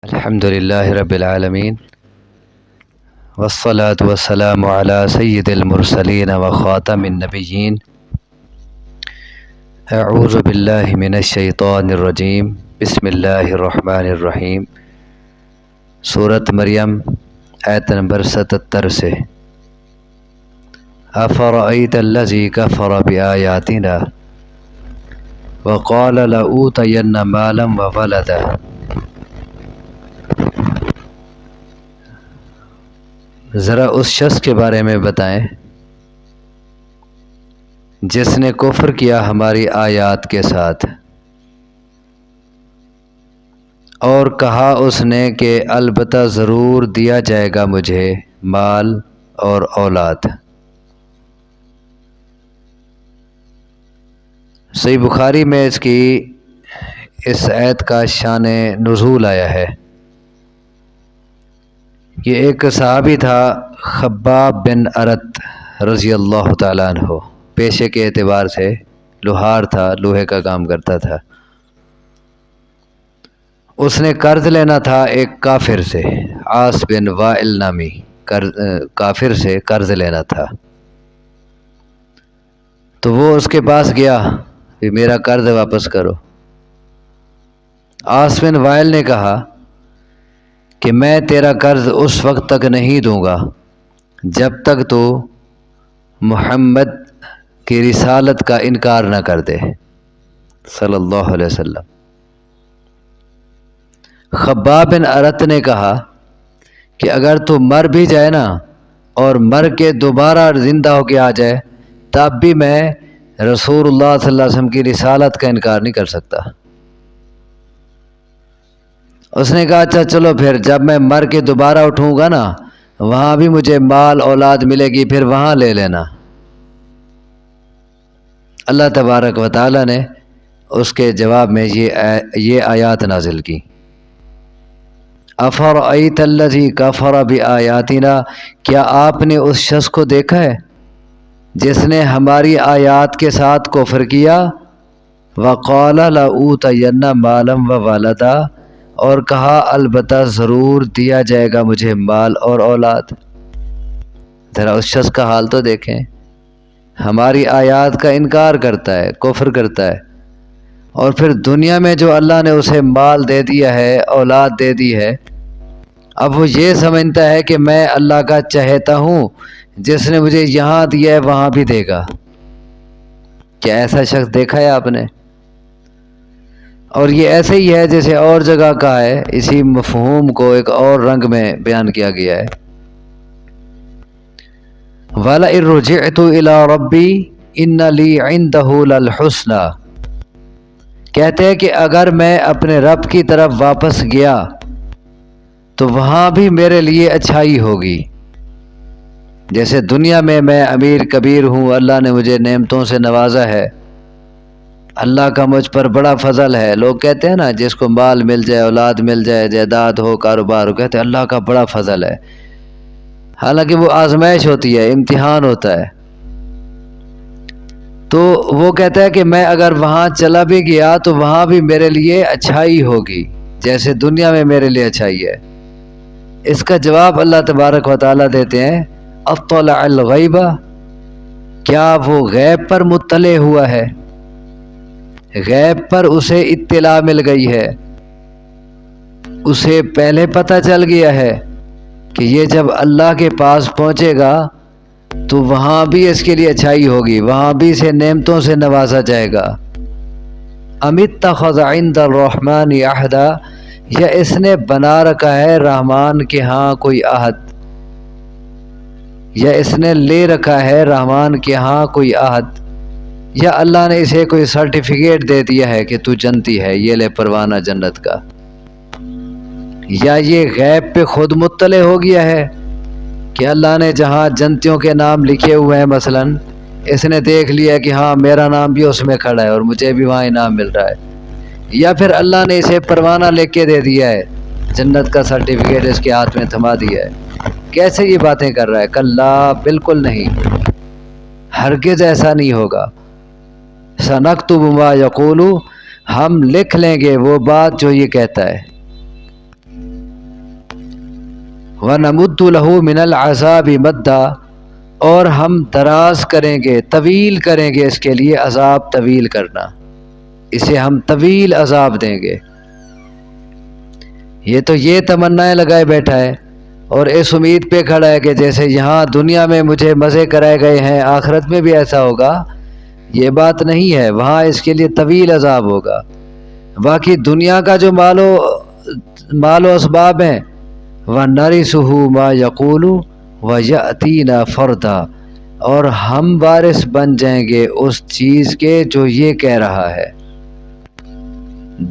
الحمد لله رب العالمين والصلاة والسلام على سيد المرسلين وخاتم النبيين. اعوذ باللہ من الشیطان الرجیم. بسم اللہ الرحمن الرحیم. سورۃ مریم آیت نمبر 77 سے. افرأیت الذی کفر بآیاتنا وقال لأوتین مالا وولدا. ذرا اس شخص کے بارے میں بتائیں جس نے کفر کیا ہماری آیات کے ساتھ اور کہا اس نے کہ البتہ ضرور دیا جائے گا مجھے مال اور اولاد. صحیح بخاری میں اس آیت کا شان نزول آیا ہے. یہ ایک صحابی تھا خباب بن ارت رضی اللہ تعالیٰ عنہ. پیشے کے اعتبار سے لوہار تھا، لوہے کا کام کرتا تھا. اس نے قرض لینا تھا ایک کافر سے، عاص بن وائل نامی کافر سے قرض لینا تھا. تو وہ اس کے پاس گیا کہ میرا قرض واپس کرو. عاص بن وائل نے کہا کہ میں تیرا قرض اس وقت تک نہیں دوں گا جب تک تو محمد کی رسالت کا انکار نہ کر دے صلی اللہ علیہ وسلم. خباب بن ارت نے کہا کہ اگر تو مر بھی جائے نا اور مر کے دوبارہ زندہ ہو کے آ جائے تب بھی میں رسول اللہ صلی اللہ علیہ وسلم کی رسالت کا انکار نہیں کر سکتا. اس نے کہا اچھا چلو پھر جب میں مر کے دوبارہ اٹھوں گا نا وہاں بھی مجھے مال اولاد ملے گی، پھر وہاں لے لینا. اللہ تبارک و تعالیٰ نے اس کے جواب میں یہ آیات نازل کی. افرأیت الذی کفر بآیاتنا، کیا آپ نے اس شخص کو دیکھا ہے جس نے ہماری آیات کے ساتھ کفر کیا. وقال لأوتین مالا وولدا، اور کہا البتہ ضرور دیا جائے گا مجھے مال اور اولاد. ذرا اس شخص کا حال تو دیکھیں، ہماری آیات کا انکار کرتا ہے، کفر کرتا ہے، اور پھر دنیا میں جو اللہ نے اسے مال دے دیا ہے، اولاد دے دی ہے، اب وہ یہ سمجھتا ہے کہ میں اللہ کا چہیتا ہوں، جس نے مجھے یہاں دیا ہے وہاں بھی دے گا. کیا ایسا شخص دیکھا ہے آپ نے؟ اور یہ ایسے ہی ہے جیسے اور جگہ کا ہے، اسی مفہوم کو ایک اور رنگ میں بیان کیا گیا ہے. وَلَئِن رُجِعْتُ إِلَىٰ رَبِّي إِنَّ لِي عِندَهُ لَلْحُسْنَىٰ، کہتے ہیں کہ اگر میں اپنے رب کی طرف واپس گیا تو وہاں بھی میرے لیے اچھائی ہوگی. جیسے دنیا میں امیر کبیر ہوں، اللہ نے مجھے نعمتوں سے نوازا ہے، اللہ کا مجھ پر بڑا فضل ہے. لوگ کہتے ہیں نا جس کو مال مل جائے، اولاد مل جائے، جائیداد ہو، کاروبار ہو، کہتے ہیں اللہ کا بڑا فضل ہے. حالانکہ وہ آزمائش ہوتی ہے، امتحان ہوتا ہے. تو وہ کہتا ہے کہ میں اگر وہاں چلا بھی گیا تو وہاں بھی میرے لیے اچھائی ہوگی جیسے دنیا میں میرے لیے اچھائی ہے. اس کا جواب اللہ تبارک و تعالیٰ دیتے ہیں اطلع الغیب، کیا وہ غیب پر مطلع ہوا ہے، غیب پر اسے اطلاع مل گئی ہے، اسے پہلے پتہ چل گیا ہے کہ یہ جب اللہ کے پاس پہنچے گا تو وہاں بھی اس کے لیے اچھائی ہوگی، وہاں بھی اسے نعمتوں سے نوازا جائے گا. ام اتخذ عند الرحمن عہدا، یا اس نے بنا رکھا ہے رحمان کے ہاں کوئی عہد، یا اس نے لے رکھا ہے رحمان کے ہاں کوئی عہد، یا اللہ نے اسے کوئی سرٹیفکیٹ دے دیا ہے کہ تو جنتی ہے، یہ لے پروانہ جنت کا. یا یہ غیب پہ خود مطلع ہو گیا ہے کہ اللہ نے جہاں جنتیوں کے نام لکھے ہوئے ہیں مثلا اس نے دیکھ لیا کہ ہاں میرا نام بھی اس میں کھڑا ہے اور مجھے بھی وہاں انعام مل رہا ہے. یا پھر اللہ نے اسے پروانہ لکھ کے دے دیا ہے، جنت کا سرٹیفکیٹ اس کے ہاتھ میں تھما دیا ہے. کیسے یہ باتیں کر رہا ہے؟ کلا، بالکل نہیں، ہرگز ایسا نہیں ہوگا. سنکتب ما یقول، ہم لکھ لیں گے وہ بات جو یہ کہتا ہے. وَنَمُدُّ لَهُ مِنَ الْعَذَابِ مَدًّا، اور ہم دراز کریں گے، طویل کریں گے اس کے لیے عذاب طویل کرنا، اسے ہم طویل عذاب دیں گے۔ یہ تو یہ تمنائیں لگائے بیٹھا ہے اور اس امید پہ کھڑا ہے کہ جیسے یہاں دنیا میں مجھے مزے کرائے گئے ہیں آخرت میں بھی ایسا ہوگا۔ یہ بات نہیں ہے، وہاں اس کے لیے طویل عذاب ہوگا۔ باقی دنیا کا جو مال و اسباب ہیں، وَنَرِثُهُ مَا يَقُولُ وَيَأْتِينَا فَرْدًا، اور ہم وارث بن جائیں گے اس چیز کے جو یہ کہہ رہا ہے۔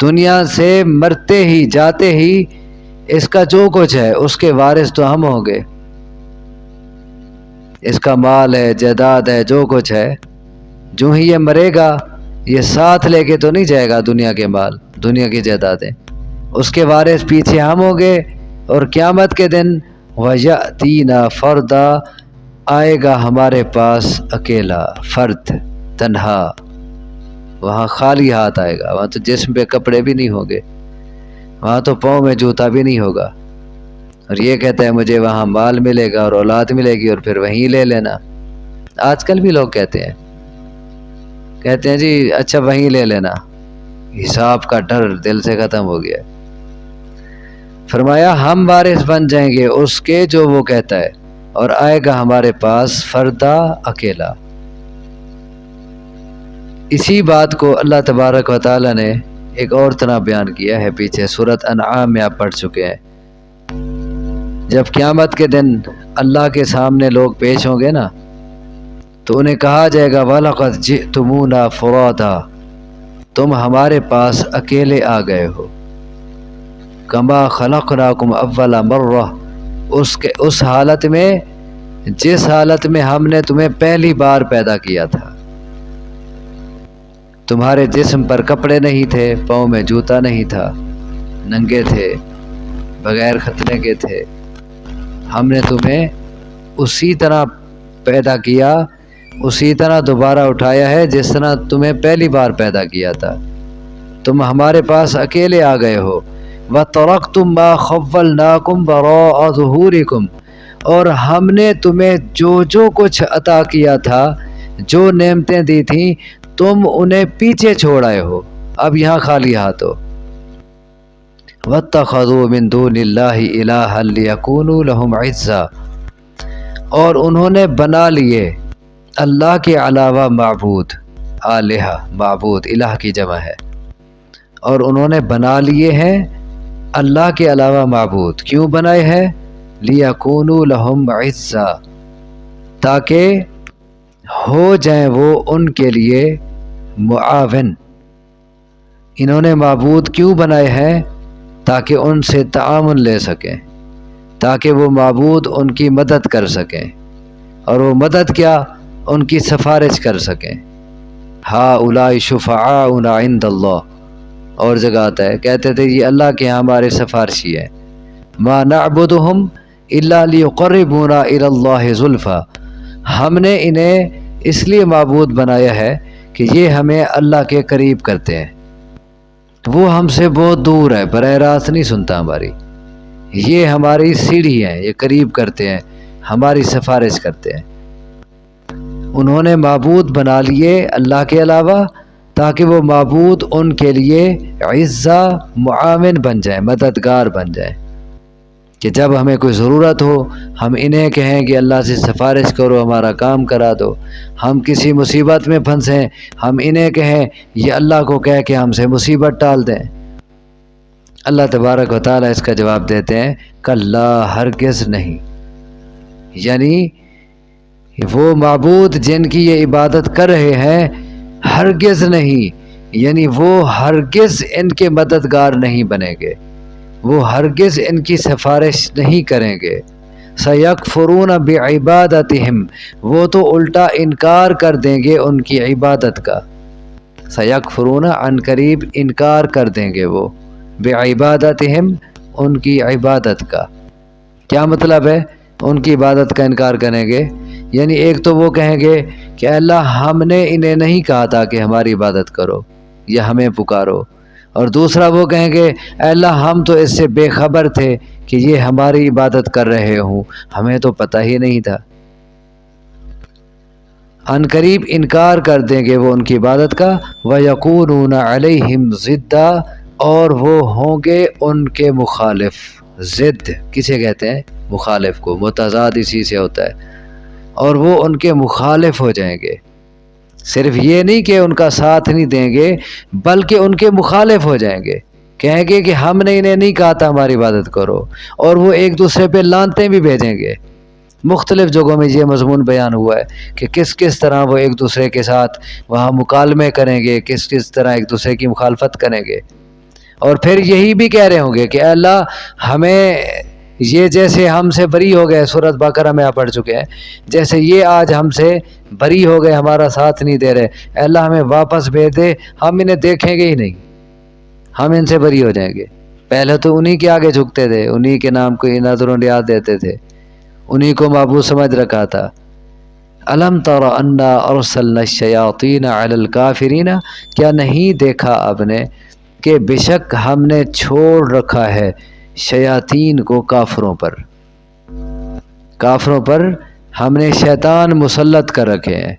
دنیا سے مرتے ہی جاتے ہی اس کا جو کچھ ہے اس کے وارث تو ہم ہوں گے۔ اس کا مال ہے، جائیداد ہے، جو کچھ ہے، جو ہی یہ مرے گا یہ ساتھ لے کے تو نہیں جائے گا دنیا کے مال، دنیا کی جائیدادیں، اس کے وارث پیچھے ہم ہوں گے۔ اور قیامت کے دن وَيَأْتِينَا فَرْدًا، آئے گا ہمارے پاس اکیلا، فرد، تنہا، وہاں خالی ہاتھ آئے گا۔ وہاں تو جسم پہ کپڑے بھی نہیں ہوں گے، وہاں تو پاؤں میں جوتا بھی نہیں ہوگا، اور یہ کہتا ہے مجھے وہاں مال ملے گا اور اولاد ملے گی اور پھر وہیں لے لینا۔ آج کل بھی لوگ کہتے ہیں جی اچھا وہیں لے لینا، حساب کا ڈر دل سے ختم ہو گیا۔ فرمایا ہم وارث بن جائیں گے اس کے جو وہ کہتا ہے، اور آئے گا ہمارے پاس فردا، اکیلا۔ اسی بات کو اللہ تبارک و تعالی نے ایک اور طرح بیان کیا ہے، پیچھے سورۃ انعام میں آپ پڑھ چکے ہیں۔ جب قیامت کے دن اللہ کے سامنے لوگ پیش ہوں گے نا، تو انہیں کہا جائے گا وَلَقَدْ جِئْتُمُونَا فُرَادًا، تم ہمارے پاس اکیلے آ گئے ہو، کما خلقناکم اول مرہ، اس حالت میں جس حالت میں ہم نے تمہیں پہلی بار پیدا کیا تھا۔ تمہارے جسم پر کپڑے نہیں تھے، پاؤں میں جوتا نہیں تھا، ننگے تھے، بغیر ختنے کے تھے۔ ہم نے تمہیں اسی طرح پیدا کیا، اسی طرح دوبارہ اٹھایا ہے جس طرح تمہیں پہلی بار پیدا کیا تھا۔ تم ہمارے پاس اکیلے آ گئے ہو۔ وَتَرَكْتُم مَّا خَوَّلْنَاكُمْ وَرَاءَ ظُهُورِكُمْ، اور ہم نے تمہیں جو کچھ عطا کیا تھا، جو نعمتیں دی تھیں، تم انہیں پیچھے چھوڑ آئے ہو، اب یہاں خالی ہاتھ ہو۔ وَاتَّخَذُوا مِن دُونِ اللَّهِ إِلَٰهًا لِيَكُونُوا لَهُمْ عِزًّا، اور انہوں نے بنا لیے اللہ کے علاوہ معبود، آلہہ، معبود الہ کی جمع ہے، اور انہوں نے بنا لیے ہیں اللہ کے علاوہ معبود۔ کیوں بنائے ہیں؟ لِيَكُونُوا لَهُمْ عِزًّا، تاکہ ہو جائیں وہ ان کے لیے معاون۔ انہوں نے معبود کیوں بنائے ہیں؟ تاکہ ان سے تعاون لے سکیں، تاکہ وہ معبود ان کی مدد کر سکیں، اور وہ مدد کیا؟ ان کی سفارش کر سکیں۔ ہؤلاء شفعاؤنا عند اللہ، اور جگہ آتا ہے کہتے تھے یہ اللہ کے ہاں ہمارے سفارشی ہیں۔ ما نعبدهم الا ليقربونا الى اللہ زلفا، ہم نے انہیں اس لیے معبود بنایا ہے کہ یہ ہمیں اللہ کے قریب کرتے ہیں۔ وہ ہم سے بہت دور ہے، براہ راست نہیں سنتا ہماری، یہ ہماری سیڑھی ہیں، یہ قریب کرتے ہیں، ہماری سفارش کرتے ہیں۔ انہوں نے معبود بنا لیے اللہ کے علاوہ تاکہ وہ معبود ان کے لیے عزا، معاون بن جائیں، مددگار بن جائیں، کہ جب ہمیں کوئی ضرورت ہو ہم انہیں کہیں کہ اللہ سے سفارش کرو، ہمارا کام کرا دو۔ ہم کسی مصیبت میں پھنسیں ہم انہیں کہیں، یہ اللہ کو کہہ کے ہم سے مصیبت ٹال دیں۔ اللہ تبارک و تعالیٰ اس کا جواب دیتے ہیں کلا، ہرگز نہیں، یعنی وہ معبود جن کی یہ عبادت کر رہے ہیں ہرگز نہیں، یعنی وہ ہرگز ان کے مددگار نہیں بنیں گے، وہ ہرگز ان کی سفارش نہیں کریں گے۔ سَيَكْفُرُونَ بِعِبَادَتِهِمْ، وہ تو الٹا انکار کر دیں گے ان کی عبادت کا۔ سَيَكْفُرُونَ، عن قریب انکار کر دیں گے وہ، بِعِبَادَتِهِمْ، ان کی عبادت کا۔ کیا مطلب ہے ان کی عبادت کا انکار کریں گے؟ یعنی ایک تو وہ کہیں گے کہ اللہ ہم نے انہیں نہیں کہا تھا کہ ہماری عبادت کرو یا ہمیں پکارو، اور دوسرا وہ کہیں گے اے اللہ ہم تو اس سے بے خبر تھے کہ یہ ہماری عبادت کر رہے ہوں، ہمیں تو پتہ ہی نہیں تھا۔ ان قریب انکار کر دیں گے وہ ان کی عبادت کا، وَيَكُونُونَ عَلَيْهِمْ ضِدًّا، اور وہ ہوں گے ان کے مخالف۔ ضد کسے کہتے ہیں؟ مخالف کو، متضاد اسی سے ہوتا ہے، اور وہ ان کے مخالف ہو جائیں گے۔ صرف یہ نہیں کہ ان کا ساتھ نہیں دیں گے، بلکہ ان کے مخالف ہو جائیں گے، کہیں گے کہ ہم نے انہیں نہیں کہا تھا ہماری عبادت کرو، اور وہ ایک دوسرے پہ لعنتیں بھی بھیجیں گے۔ مختلف جگہوں میں یہ مضمون بیان ہوا ہے کہ کس کس طرح وہ ایک دوسرے کے ساتھ وہاں مکالمے کریں گے، کس کس طرح ایک دوسرے کی مخالفت کریں گے، اور پھر یہی بھی کہہ رہے ہوں گے کہ اے اللہ ہمیں یہ جیسے ہم سے بری ہو گئے، سورۃ بقرہ میں آپ پڑھ چکے ہیں، جیسے یہ آج ہم سے بری ہو گئے، ہمارا ساتھ نہیں دے رہے، اے اللہ ہمیں واپس بھیج دے، ہم انہیں دیکھیں گے ہی نہیں، ہم ان سے بری ہو جائیں گے۔ پہلے تو انہی کے آگے جھکتے تھے، انہی کے نام کو نظر و نیاز دیتے تھے، انہی کو معبود سمجھ رکھا تھا۔ الم تر انا ارسلنا الشیاطین علی الکافرین، کیا نہیں دیکھا آپ نے کہ بے شک ہم نے چھوڑ رکھا ہے شیاطین کو کافروں پر، کافروں پر ہم نے شیطان مسلط کر رکھے ہیں۔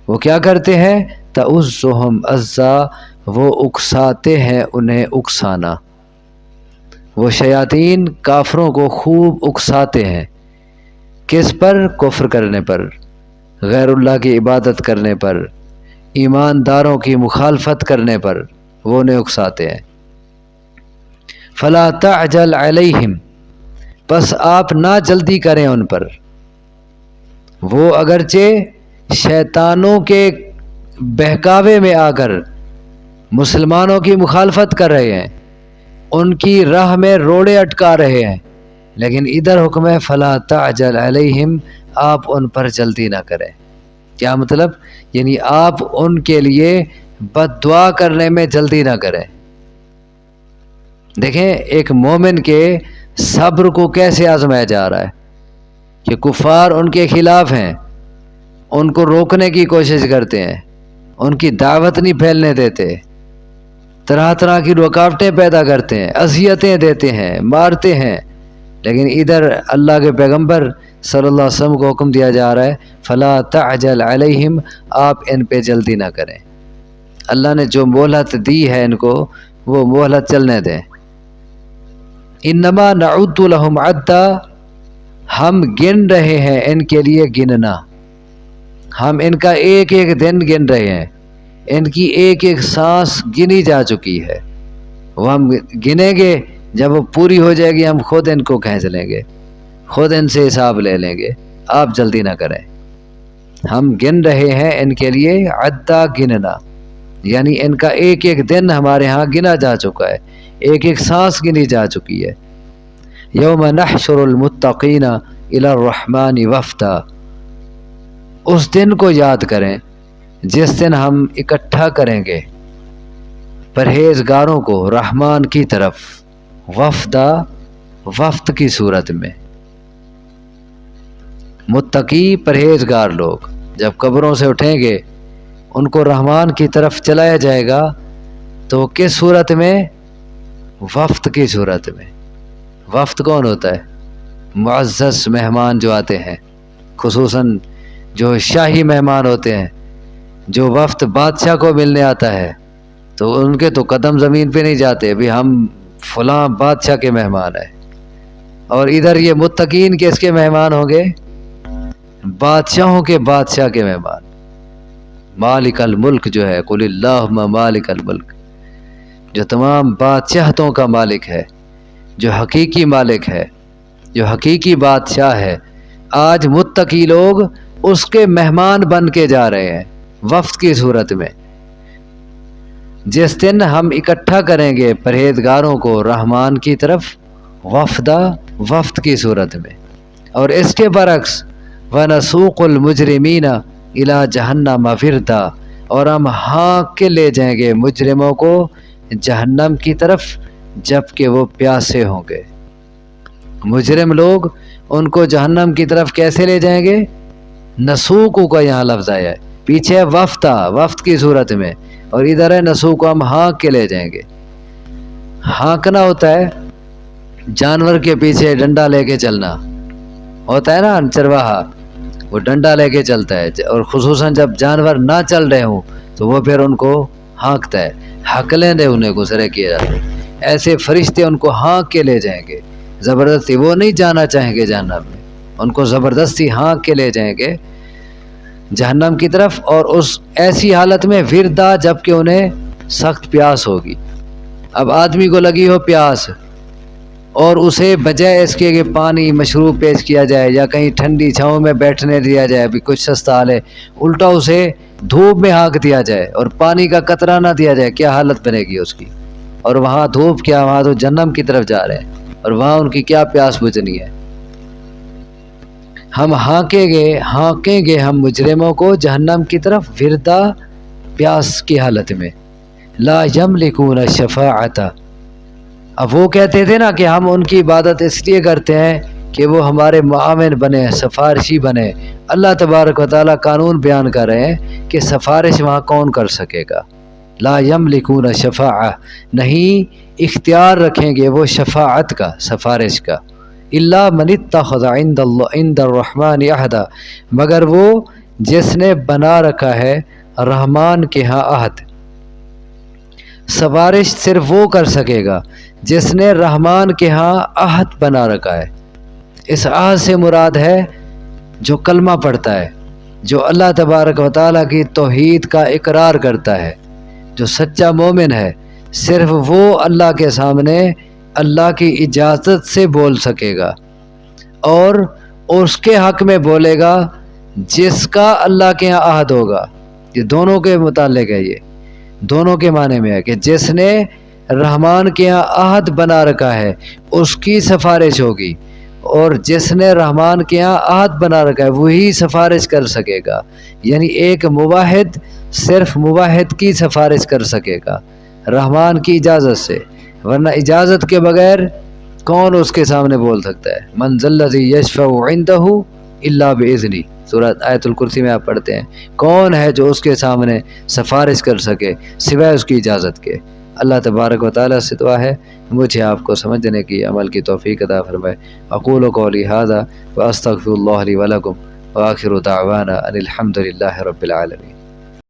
وہ کیا کرتے ہیں؟ تؤزہم عزا، وہ اکساتے ہیں انہیں اکسانا۔ وہ شیاطین کافروں کو خوب اکساتے ہیں، کس پر؟ کفر کرنے پر، غیر اللہ کی عبادت کرنے پر، ایمانداروں کی مخالفت کرنے پر وہ انہیں اکساتے ہیں۔ فلا تعجل علیہم، بس آپ نہ جلدی کریں ان پر، وہ اگرچہ شیطانوں کے بہکاوے میں آ کر مسلمانوں کی مخالفت کر رہے ہیں، ان کی راہ میں روڑے اٹکا رہے ہیں، لیکن ادھر حکم ہے فلا تعجل علیہم، آپ ان پر جلدی نہ کریں۔ کیا مطلب؟ یعنی آپ ان کے لیے بد دعا کرنے میں جلدی نہ کریں۔ دیکھیں ایک مومن کے صبر کو کیسے آزمایا جا رہا ہے کہ کفار ان کے خلاف ہیں، ان کو روکنے کی کوشش کرتے ہیں، ان کی دعوت نہیں پھیلنے دیتے، طرح طرح کی رکاوٹیں پیدا کرتے ہیں، اذیتیں دیتے ہیں، مارتے ہیں، لیکن ادھر اللہ کے پیغمبر صلی اللہ علیہ وسلم کو حکم دیا جا رہا ہے فلا تعجل علیہم، آپ ان پہ جلدی نہ کریں۔ اللہ نے جو مہلت دی ہے ان کو، وہ مہلت چلنے دیں۔ انما نعد لہم عدا، ہم گن رہے ہیں ان کے لیے گننا، ہم ان کا ایک ایک دن گن رہے ہیں، ان کی ایک ایک سانس گنی جا چکی ہے، وہ ہم گنیں گے، جب وہ پوری ہو جائے گی ہم خود ان کو کھینچ لیں گے، خود ان سے حساب لے لیں گے، آپ جلدی نہ کریں۔ ہم گن رہے ہیں ان کے لیے عدا، گننا، یعنی ان کا ایک ایک دن ہمارے ہاں گنا جا چکا ہے، ایک ایک سانس گنی جا چکی ہے۔ یوم نحشر المتقین الی الرحمن وفدا، اس دن کو یاد کریں جس دن ہم اکٹھا کریں گے پرہیزگاروں کو رحمان کی طرف، وفدا، وفد کی صورت میں۔ متقی پرہیزگار لوگ جب قبروں سے اٹھیں گے ان کو رحمان کی طرف چلایا جائے گا، تو کس صورت میں؟ وفد کی صورت میں۔ وفد کون ہوتا ہے؟ معزز مہمان جو آتے ہیں، خصوصاً جو شاہی مہمان ہوتے ہیں، جو وفد بادشاہ کو ملنے آتا ہے تو ان کے تو قدم زمین پہ نہیں جاتے، بھی ہم فلاں بادشاہ کے مہمان ہیں، اور ادھر یہ متقین کس کے مہمان ہوں گے؟ بادشاہوں کے بادشاہ کے مہمان۔ مالک الملک جو ہے، قل اللہم مالک الملک، جو تمام بادشاہتوں کا مالک ہے، جو حقیقی مالک ہے، جو حقیقی بادشاہ ہے، آج متقی لوگ اس کے مہمان بن کے جا رہے ہیں وفد کی صورت میں۔ جس دن ہم اکٹھا کریں گے پرہیزگاروں کو رحمان کی طرف، وفدا، وفد کی صورت میں۔ اور اس کے برعکس وَنَسُوقُ الْمُجْرِمِينَ إِلَى جَهَنَّمَ وِرْدًا، اور ہم ہانک کے لے جائیں گے مجرموں کو جہنم کی طرف جبکہ وہ پیاسے ہوں گے۔ مجرم لوگ ان کو جہنم کی طرف کیسے لے جائیں گے؟ نسوق کا یہاں لفظ آیا ہے، پیچھے وفدا، وفد کی صورت میں، اور ادھر ہے نسوق، ہم ہانک کے لے جائیں گے۔ ہانکنا ہوتا ہے جانور کے پیچھے ڈنڈا لے کے چلنا ہوتا ہے نا، چرواہا وہ ڈنڈا لے کے چلتا ہے، اور خصوصاً جب جانور نہ چل رہے ہوں تو وہ پھر ان کو ہانکتا ہے، ہکلیں دے انہیں گزرے کیے جاتے ہیں۔ ایسے فرشتے ان کو ہانک کے لے جائیں گے زبردستی، وہ نہیں جانا چاہیں گے جہنم میں، ان کو زبردستی ہانک کے لے جائیں گے جہنم کی طرف، اور اس ایسی حالت میں وردا جب کہ انہیں سخت پیاس ہوگی۔ اب آدمی کو لگی ہو پیاس اور اسے بجائے اس کے کہ پانی مشروب پیش کیا جائے یا کہیں ٹھنڈی چھاؤں میں بیٹھنے دیا جائے، ابھی کچھ سستا حال ہے، الٹا اسے دھوپ میں ہانک دیا جائے اور پانی کا قطرہ نہ دیا جائے، کیا حالت بنے گی اس کی؟ اور وہاں دھوپ کیا، وہاں تو جہنم کی طرف جا رہے ہیں اور وہاں ان کی کیا پیاس بجھنی ہے۔ ہم ہانکیں گے ہم مجرموں کو جہنم کی طرف وردا پیاس کی حالت میں۔ لا یملکون الشفاعۃ، اب وہ کہتے تھے نا کہ ہم ان کی عبادت اس لیے کرتے ہیں کہ وہ ہمارے معاون بنے، سفارشی بنے۔ اللہ تبارک و تعالیٰ قانون بیان کر رہے ہیں کہ سفارش وہاں کون کر سکے گا۔ لا یملکون الشفاعۃ، نہیں اختیار رکھیں گے وہ شفاعت کا، سفارش کا، الا من اتخذ عند الرحمن عہدا، مگر وہ جس نے بنا رکھا ہے رحمان کے ہاں عہد۔ سفارش صرف وہ کر سکے گا جس نے رحمان کے ہاں عہد بنا رکھا ہے۔ اس عہد سے مراد ہے جو کلمہ پڑھتا ہے، جو اللہ تبارک و تعالیٰ کی توحید کا اقرار کرتا ہے، جو سچا مومن ہے، صرف وہ اللہ کے سامنے اللہ کی اجازت سے بول سکے گا، اور اس کے حق میں بولے گا جس کا اللہ کے یہاں عہد ہوگا۔ یہ دونوں کے متعلق ہے، یہ دونوں کے معنی میں ہے کہ جس نے رحمان کے یہاں عہد بنا رکھا ہے اس کی سفارش ہوگی، اور جس نے رحمان کے یہاں عہد بنا رکھا ہے وہی سفارش کر سکے گا۔ یعنی ایک موحد صرف موحد کی سفارش کر سکے گا رحمان کی اجازت سے، ورنہ اجازت کے بغیر کون اس کے سامنے بول سکتا ہے؟ من ذا الذی یشفع عندہ الا باذنہ، سورۃ آیت الکرسی میں آپ پڑھتے ہیں، کون ہے جو اس کے سامنے سفارش کر سکے سوائے اس کی اجازت کے؟ اللہ تبارک و تعالیٰ سے دعا ہے مجھے آپ کو سمجھنے کی، عمل کی توفیق عطا فرمائے۔ اقول قولی ھذا واستغفر اللہ لی ولکم وآخر دعوانا ان الحمد للہ رب العالمین۔